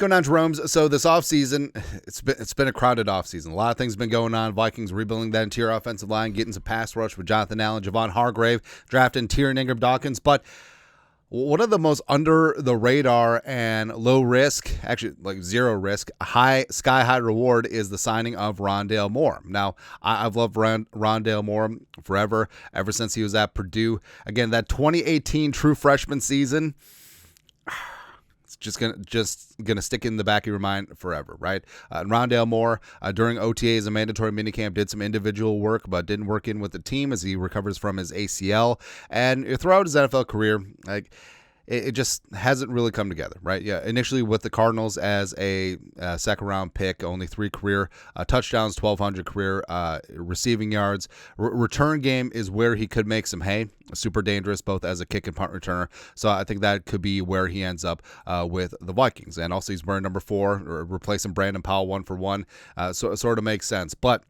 going on, Jerome? So this offseason, it's been a crowded offseason. A lot of things have been going on. Vikings rebuilding that interior offensive line, getting some pass rush with Jonathan Allen, Javon Hargrave, drafting Tyrion Ingram-Dawkins. But one of the most under the radar and low risk, actually like zero risk, sky high reward is the signing of Rondale Moore. Now, I've loved Rondale Moore forever, ever since he was at Purdue. Again, that 2018 true freshman season, just gonna stick in the back of your mind forever, right? Rondale Moore during OTAs and mandatory minicamp did some individual work, but didn't work in with the team as he recovers from his ACL. And throughout his NFL career, like, it just hasn't really come together, right? Yeah, initially with the Cardinals as a second-round pick, only 3 career touchdowns, 1,200 career receiving yards. Return game is where he could make some hay. Super dangerous, both as a kick and punt returner. So I think that could be where he ends up with the Vikings. And also he's wearing number 4, replacing Brandon Powell 1-for-1. So it sort of makes sense. But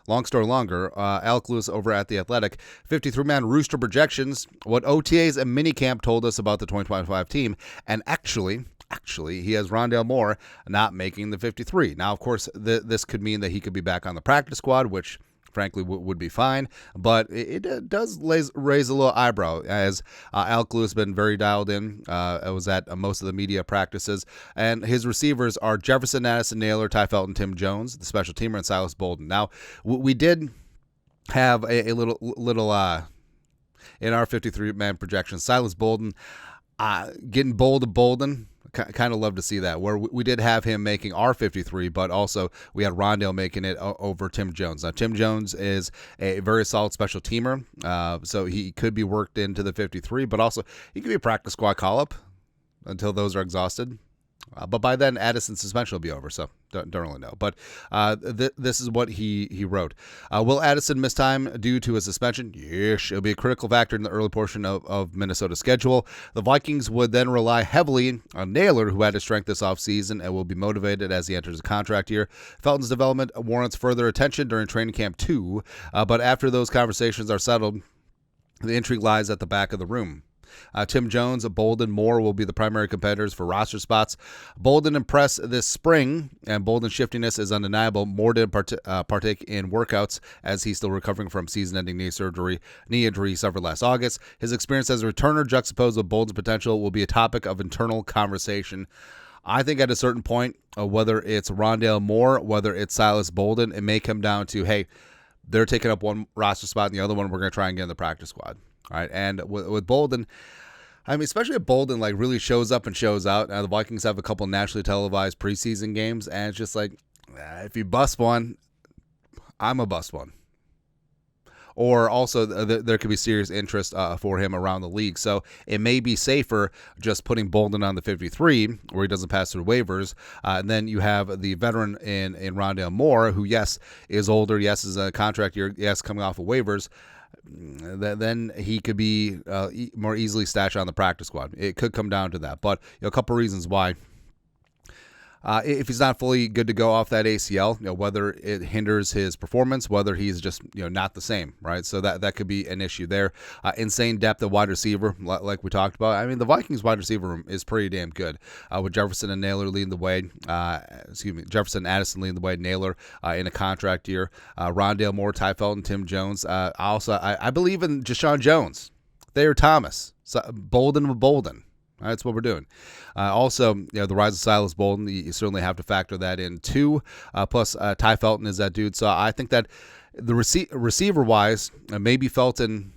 long story longer, Alec Lewis over at The Athletic, 53-man rooster projections, what OTAs and minicamp told us about the 2025 team, and actually, he has Rondale Moore not making the 53. Now, of course, this could mean that he could be back on the practice squad, which frankly would be fine, but it does raise a little eyebrow, as Alec Lewis has been very dialed in. I was at most of the media practices, and his receivers are Jefferson, Addison, Naylor, Ty Felton, Tim Jones, the special teamer, and Silas Bolden. Now, we did have a little in our 53-man projection, Silas Bolden getting bold to Bolden. Kind of love to see that, where we did have him making our 53, but also we had Rondale making it over Tim Jones. Now, Tim Jones is a very solid special teamer, so he could be worked into the 53, but also he could be a practice squad call-up until those are exhausted. But by then, Addison's suspension will be over, so don't really know. But this is what he wrote. Will Addison miss time due to a suspension? Yes, it'll be a critical factor in the early portion of Minnesota's schedule. The Vikings would then rely heavily on Naylor, who had his strength this offseason and will be motivated as he enters a contract year. Felton's development warrants further attention during training camp too, but after those conversations are settled, the intrigue lies at the back of the room. Tim Jones, Bolden, Moore will be the primary competitors for roster spots. Bolden impressed this spring, and Bolden's shiftiness is undeniable. Moore did partake in workouts as he's still recovering from season-ending knee injury suffered last August. His experience as a returner juxtaposed with Bolden's potential will be a topic of internal conversation. I think at a certain point, whether it's Rondale Moore, whether it's Silas Bolden, it may come down to, hey, they're taking up one roster spot and the other one we're going to try and get in the practice squad. All right, and with Bolden, I mean, especially if Bolden like really shows up and shows out. Now, the Vikings have a couple nationally televised preseason games, and it's just like, if you bust one, I'm a bust one. Or also, there could be serious interest for him around the league. So it may be safer just putting Bolden on the 53, where he doesn't pass through waivers. And then you have the veteran in Rondale Moore, who, yes, is older, yes, is a contract year, yes, coming off of waivers. Then he could be more easily stashed on the practice squad. It could come down to that. But a couple reasons why. If he's not fully good to go off that ACL, whether it hinders his performance, whether he's just not the same, right? So that could be an issue there. Insane depth at wide receiver, like we talked about. I mean, the Vikings wide receiver room is pretty damn good, with Jefferson and Naylor leading the way. Jefferson and Addison leading the way. Naylor in a contract year. Rondale Moore, Ty Felton, Tim Jones. I believe in Deshaun Jones, Thayer Thomas, Bolden with Bolden. That's what we're doing. Also, the rise of Silas Bolden, you certainly have to factor that in too. Plus, Ty Felton is that dude. So I think that the receiver-wise, maybe Felton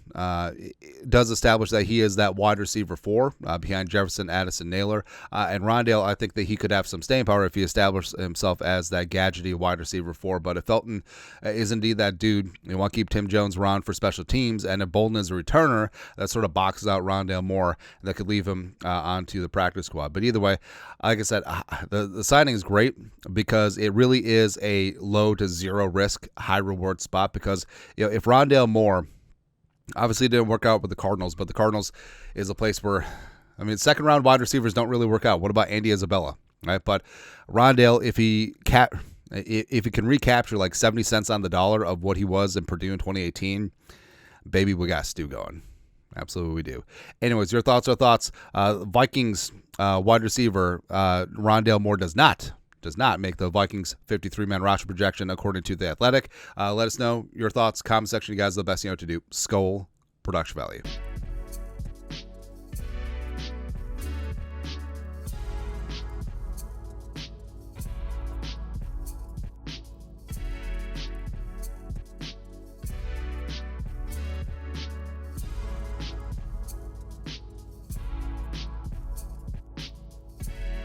does establish that he is that wide receiver 4 behind Jefferson, Addison, Naylor. And Rondale, I think that he could have some staying power if he established himself as that gadgety wide receiver 4. But if Felton is indeed that dude, you want to keep Tim Jones around for special teams, and if Bolden is a returner, that sort of boxes out Rondale Moore, that could leave him onto the practice squad. But either way, like I said, the signing is great because it really is a low to zero risk, high reward spot. Because if Rondale Moore, obviously it didn't work out with the Cardinals, but the Cardinals is a place where, I mean, second round wide receivers don't really work out. What about Andy Isabella, right? But Rondale, if he can recapture like 70 cents on the dollar of what he was in Purdue in 2018, baby, we got Stu going. Absolutely, we do. Anyways, your thoughts are thoughts. Vikings wide receiver Rondale Moore does not make the Vikings 53-man roster projection according to The Athletic. Let us know your thoughts. Comment section. You guys are the best you know what to do. Skol production value.